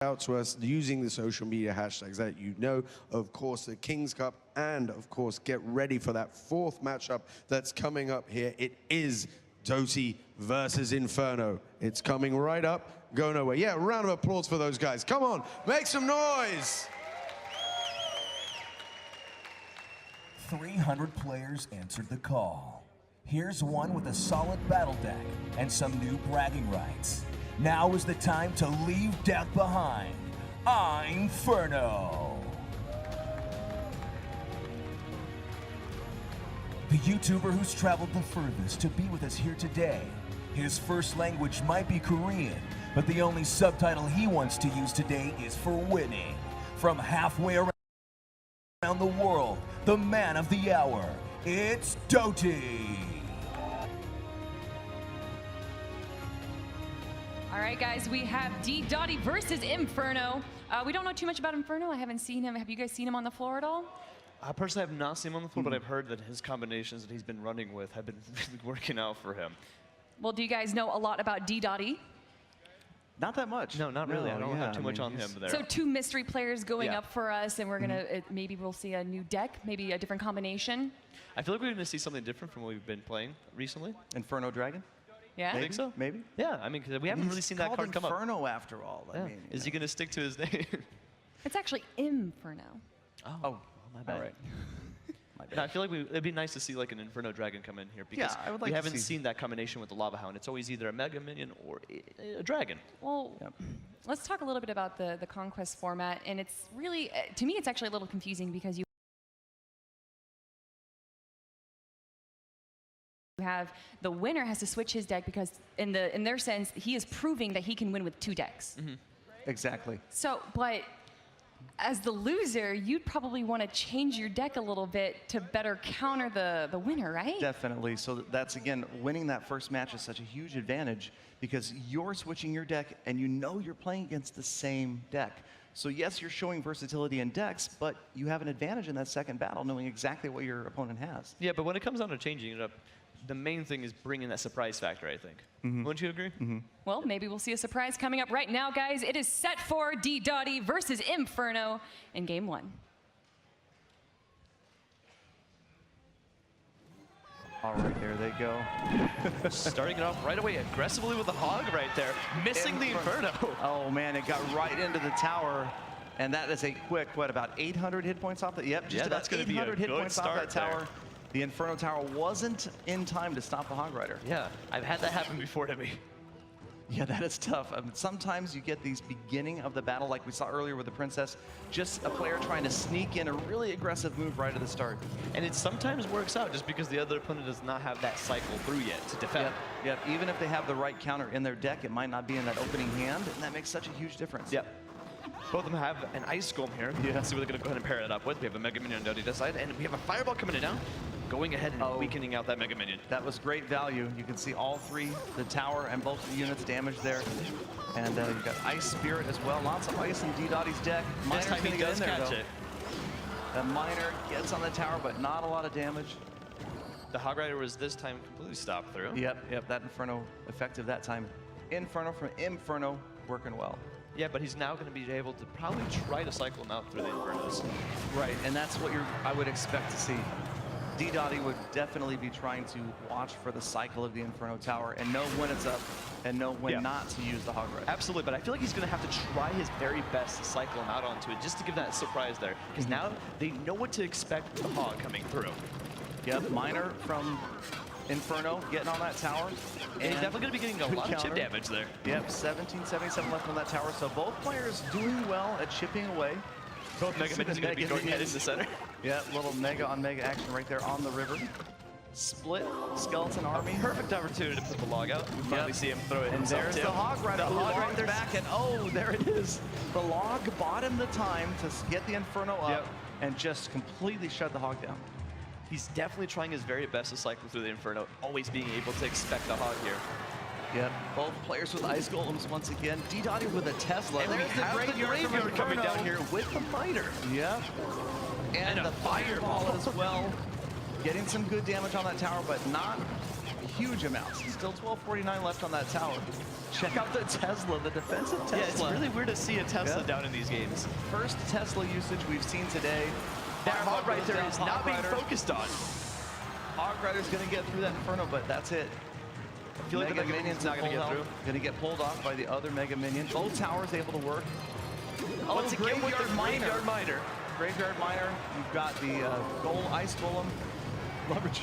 out to us using the social media hashtags that you know, of course, the King's Cup, and of course, get ready for that fourth matchup that's coming up here. It is DDotty versus Imferno. It's coming right up, go nowhere. Yeah, a round of applause for those guys. Come on, make some noise. 300 players answered the call. Here's one with a solid battle deck and some new bragging rights. Now is the time to leave death behind. Imferno. The YouTuber who's traveled the furthest to be with us here today. His first language might be Korean, but the only subtitle he wants to use today is for winning. From halfway around the world, the man of the hour, it's DDotty. All right, guys, we have DDotty versus Imferno. We don't know too much about Imferno. I haven't seen him. Have you guys seen him on the floor at all? I personally have not seen him on the floor, but I've heard that his combinations that he's been running with have been really working out for him. Well, do you guys know a lot about DDotty? Not that much. No, not really. I don't have too much on him there. So two mystery players going up for us, and we're gonna maybe we'll see a new deck, maybe a different combination. I feel like we're gonna see something different from what we've been playing recently. Inferno Dragon? Yeah. I think so. Maybe. Yeah, I mean, cause we haven't really seen that card come up. Inferno after all. I mean, is he gonna stick to his name? It's actually Imferno. Oh, my bad. All right. No, I feel like it'd be nice to see like an Inferno Dragon come in here because I would like we to haven't see seen that combination with the Lava Hound. It's always either a Mega Minion or a Dragon. Well, let's talk a little bit about the Conquest format, and it's really, to me, it's actually a little confusing because you have the winner has to switch his deck because in their sense, he is proving that he can win with two decks. Exactly. So, but as the loser, you'd probably want to change your deck a little bit to better counter the winner, right? Definitely. So that's, again, winning that first match is such a huge advantage because you're switching your deck and you know you're playing against the same deck. So yes, you're showing versatility in decks, but you have an advantage in that second battle knowing exactly what your opponent has. Yeah, but when it comes down to changing it up, the main thing is bringing that surprise factor, I think. Wouldn't you agree? Well, maybe we'll see a surprise coming up right now, guys. It is set for DDotty versus Imferno in game one. All right, there they go. Starting it off right away aggressively with the Hog right there, missing the Inferno. Oh man, it got right into the tower. And that is a quick, what, about 800 hit points off the, just about that's gonna 800 be a hit good points off that start tower. there. The Inferno Tower wasn't in time to stop the Hog Rider. Yeah, I've had that happen before to me. Yeah, that is tough. Sometimes you get these beginning of the battle, like we saw earlier with the Princess, just a player trying to sneak in a really aggressive move right at the start. And it sometimes works out just because the other opponent does not have that cycle through yet to defend. Yep. Even if they have the right counter in their deck, it might not be in that opening hand, and that makes such a huge difference. Yep. Both of them have an Ice Golem here. Let's see what they're going to go ahead and pair it up with. We have a Mega Minion on DDotty side, and we have a Fireball coming in now, going ahead and weakening out that Mega Minion. That was great value. You can see all three, the tower and both the units damaged there. And you've got Ice Spirit as well. Lots of ice in DDotty's deck. This time he does catch it. The Miner gets on the tower, but not a lot of damage. The Hog Rider was this time completely stopped through. Yep, that Inferno effective that time. Inferno from Imferno working well. Yeah, but he's now going to be able to probably try to cycle him out through the Infernos. Right, and that's what I would expect to see. DDotty would definitely be trying to watch for the cycle of the Inferno Tower and know when it's up and know when not to use the Hog Rider. Absolutely, but I feel like he's going to have to try his very best to cycle him out onto it just to give that surprise there. Because now they know what to expect with the Hog coming through. Yep, Miner from Inferno getting on that tower. And he's definitely going to be getting a lot of chip damage there. Yep, 1777 left on that tower. So both players doing well at chipping away. Both Mega Minions going to be going head into the center. Yeah, little Mega on Mega action right there on the river. Split Skeleton Army. Perfect opportunity to put the log out. We finally see him throw it And there's the Hog Rider. The Hog Rider's back, and there it is. The log bought him the time to get the Inferno up and just completely shut the Hog down. He's definitely trying his very best to cycle through the Inferno, always being able to expect the Hog here. Yep, both players with Ice Golems once again. DDotty with a Tesla. And there's the graveyard coming down here with the Miner. Yep. And the Fireball as well. Getting some good damage on that tower, but not huge amounts. Still 1249 left on that tower. Check out the Tesla, the defensive Tesla. Yeah, it's really weird to see a Tesla down in these games. First Tesla usage we've seen today. That hog right there is not being Rider. focused on. Hog Rider's going to get through that Inferno, but that's it. I feel like the Mega Minion's not going to get through. Going to get pulled off by the other Mega Minion. Both towers able to work. Once again with the Graveyard Miner. Graveyard Miner. You've got the Ice Golem. Leverage.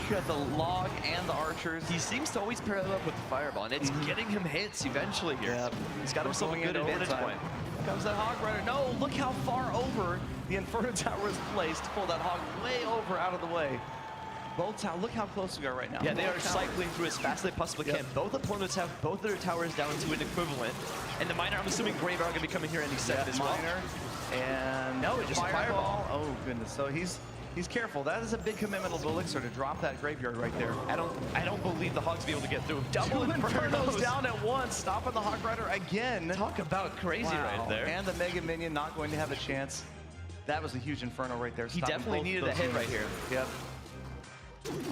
You got the Log and the Archers. He seems to always pair that up with the Fireball, and it's getting him hits eventually here. Yep. He's got himself a good advantage point. Comes that Hog Rider. No, look how far over the Inferno Tower is placed to pull that Hog way over out of the way. Both towers, look how close we are right now. Yeah, they are cycling through as fast as they possibly can. Both opponents have both their towers down to an equivalent. And the Miner, I'm assuming Graveyard are going to be coming here any second as well. Miner. And no, it just Fireball. Oh, goodness. So he's careful. That is a big commitment of Elixir to drop that Graveyard right there. I don't believe the Hogs be able to get through. Double Infernos down at once, stopping the Hog Rider again. Talk about crazy right there. And the Mega Minion not going to have a chance. That was a huge Inferno right there. He definitely needed a hit right here. Yep.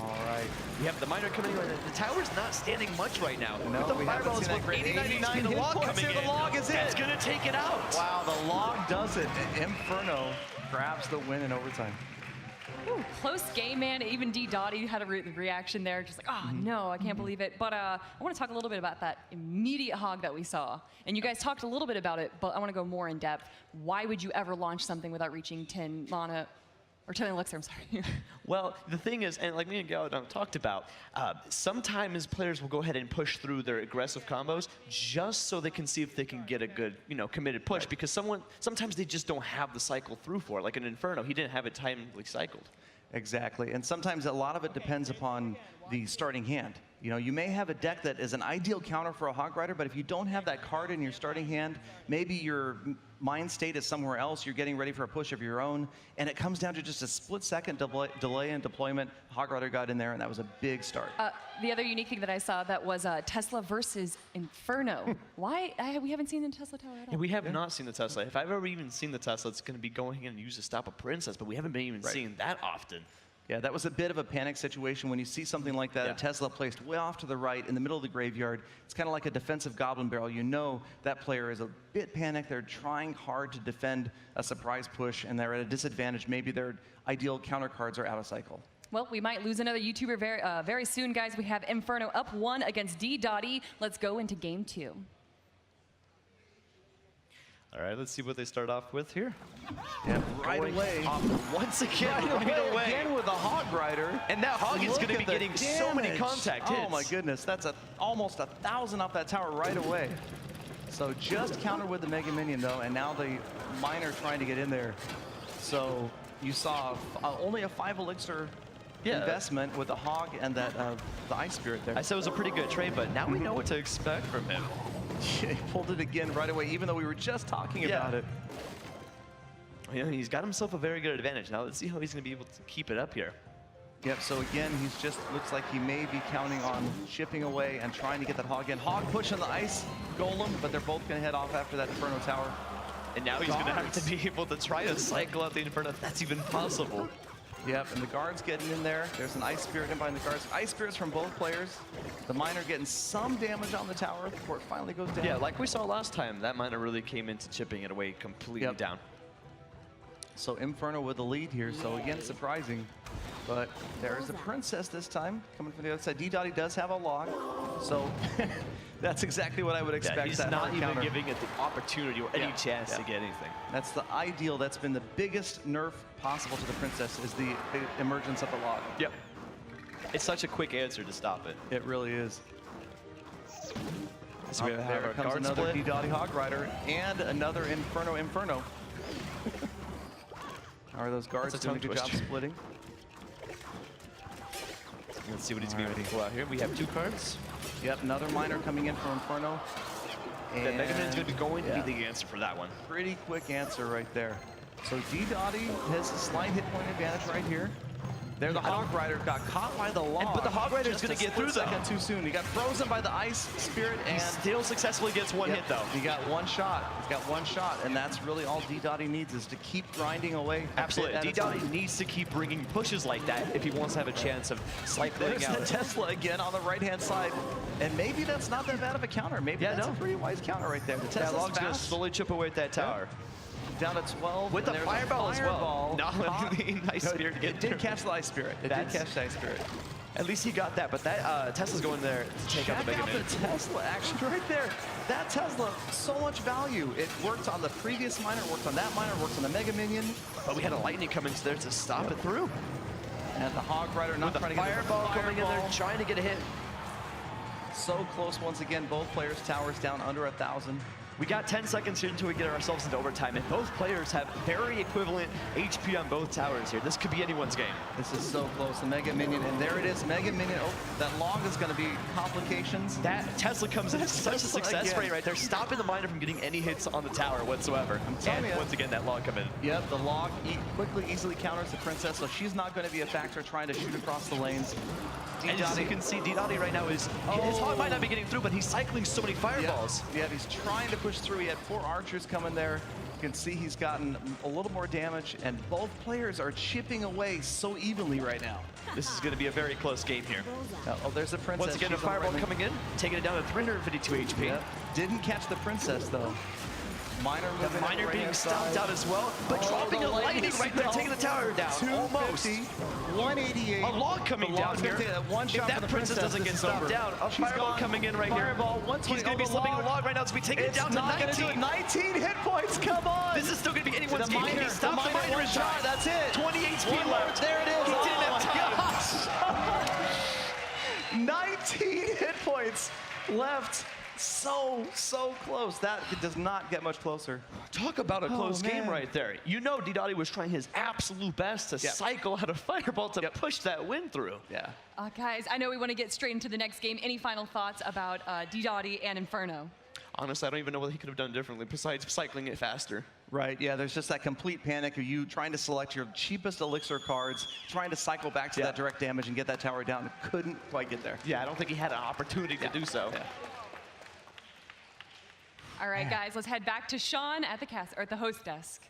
All right. We have the Miner coming in. The tower's not standing much right now. No, the Fireball is about 80-99. The Log coming in. The Log is it. That's going to take it out. Wow, the Log does it. Inferno grabs the win in overtime. Ooh, close game, man. Even DDotty had a reaction there, just like, oh no, I can't believe it. But I want to talk a little bit about that immediate hog that we saw. And you guys talked a little bit about it, but I want to go more in depth. Why would you ever launch something without reaching 10 mana? Or 10 Elixir, I'm sorry. Well, the thing is, and like me and Galadon talked about, sometimes players will go ahead and push through their aggressive combos just so they can see if they can get a good, committed push. Because sometimes they just don't have the cycle through for it. Like an Inferno, he didn't have it timely cycled. Exactly, and sometimes a lot of it depends upon the starting hand. You may have a deck that is an ideal counter for a Hog Rider, but if you don't have that card in your starting hand, maybe your mind state is somewhere else, you're getting ready for a push of your own, and it comes down to just a split-second delay in deployment. Hog Rider got in there, and that was a big start. The other unique thing that I saw that was Tesla versus Inferno. Why? We haven't seen the Tesla tower at all. Yeah, we have not seen the Tesla. If I've ever even seen the Tesla, it's going to be going in and use to stop a princess, but we haven't been even seeing that often. Yeah, that was a bit of a panic situation when you see something like that, a Tesla placed way off to the right in the middle of the graveyard. It's kind of like a defensive Goblin Barrel. You know that player is a bit panicked. They're trying hard to defend a surprise push, and they're at a disadvantage. Maybe their ideal counter cards are out of cycle. Well, we might lose another YouTuber very soon, guys. We have Imferno up 1 against DDotty. Let's go into game 2. All right, let's see what they start off with here. Yeah, right away. Once again, right away. Again with a Hog Rider. And that Hog is going to be getting so many contact hits. Oh my goodness, that's almost 1,000 off that tower right away. So just counter with the Mega Minion though, and now the Miner trying to get in there. So you saw only a 5 Elixir investment with the Hog and that the Ice Spirit there. I said it was a pretty good trade, but now we know what to expect from him. He pulled it again right away, even though we were just talking about it. He's got himself a very good advantage. Now let's see how he's going to be able to keep it up here. Yep, so again, he's just looks like he may be counting on chipping away and trying to get that Hog in. Hog push on the Ice Golem, but they're both going to head off after that Inferno Tower. And now he's going to have to be able to try to cycle out the Inferno if that's even possible. Yep, and the guards getting in there. There's an Ice Spirit in behind the guards. Ice Spirits from both players. The Miner getting some damage on the tower before it finally goes down. Yeah, like we saw last time, that Miner really came into chipping it away completely down. So Inferno with the lead here, so again, surprising. But there's the Princess this time, coming from the other side. DDotty does have a Log, so that's exactly what I would expect. He's not even giving it the opportunity or any chance to get anything. That's the ideal. That's been the biggest nerf possible to the Princess, is the emergence of the Log. Yep. It's such a quick answer to stop it. It really is. So we have our comes another DDotty Hog Rider and another Inferno. Are those guards doing a good job splitting? Let's see what he's going to be able to pull out here. We have 2 cards. Yep, another Miner coming in from Inferno. And the Mega Man's going to be going to be the answer for that one. Pretty quick answer right there. So DDotty has a slight hit point advantage right here. There, the Hog Rider got caught by the log. But the Hog Rider's just gonna a get split through, though. second too soon. He got frozen by the Ice Spirit, He and still successfully gets one hit, though. he got one shot. He's got one shot, and that's really all DDotty needs is to keep grinding away. Absolutely. DDotty needs to keep bringing pushes like that if he wants to have a chance of cycling There's out. the Tesla again on the right-hand side, and maybe that's not that bad of a counter. Maybe that's a pretty wise counter right there. The That Tesla's log's gonna fast. slowly chip away at that tower. Down to 12. With the and there's a fireball as well. No, Caught. Ice Spirit It get did through. catch the Ice Spirit. It did That's- catch the Ice Spirit. At least he got that, but that Tesla's going there to take out the Mega Man. the Tesla action right there. That Tesla, so much value. It worked on the previous miner, worked on that miner, worked on the Mega Minion. But we had a lightning coming there to stop it through. And the Hog Rider not With the trying to get the fireball coming in there, fireball. trying to get a hit. So close once again. Both players' towers down under 1,000. We got 10 seconds here until we get ourselves into overtime, and both players have very equivalent HP on both towers here. This could be anyone's game. This is so close. The Mega Minion, and there it is. Mega Minion. Oh, that log is going to be complications. That Tesla comes in such a Tesla success again. rate right there, stopping the miner from getting any hits on the tower whatsoever. telling And ya. once again, that log come in. Yep, the log quickly, easily counters the Princess, so she's not going to be a factor trying to shoot across the lanes. And as you can see, DDotty right now is, his hog might not be getting through, but he's cycling so many fireballs. Yeah, he's trying to push through. He had 4 archers coming there. You can see he's gotten a little more damage, and both players are chipping away so evenly right now. This is going to be a very close game here. Oh, there's the Princess. Once again, a She's on the fireball right coming in, taking it down to 352 HP. Yep. Didn't catch the Princess, though. Miner The moving miner right being hand stopped side. out as well, but Oh, dropping the a lightning right there, spell. taking the tower down. Almost. 250, 188. A log coming The down log's here. gonna take that one If shot that for the princess doesn't this get is stopped over. down, a She's fireball gone. coming in right Fireball, here. 120. He's going to be the slipping the log right now. It's going to be taking it It's down to not gonna do 19. it. 19 hit points. Come on. This is still going to be anyone's The game. miner, Can he stop the miner one in shot. time? That's it. 20 HP One more. left. There it is. He didn't Oh have my time. gosh. 19 hit points left. So close. That does not get much closer. Talk about a close game man. right there. You know DDotty was trying his absolute best to cycle out a fireball to push that win through. Yeah. Guys, I know we want to get straight into the next game. Any final thoughts about DDotty and Inferno? Honestly, I don't even know what he could have done differently besides cycling it faster. Right, yeah, there's just that complete panic of you trying to select your cheapest elixir cards, trying to cycle back to that direct damage and get that tower down. Couldn't quite get there. Yeah, I don't think he had an opportunity to do so. Yeah. All right, guys, let's head back to Sean at the host desk.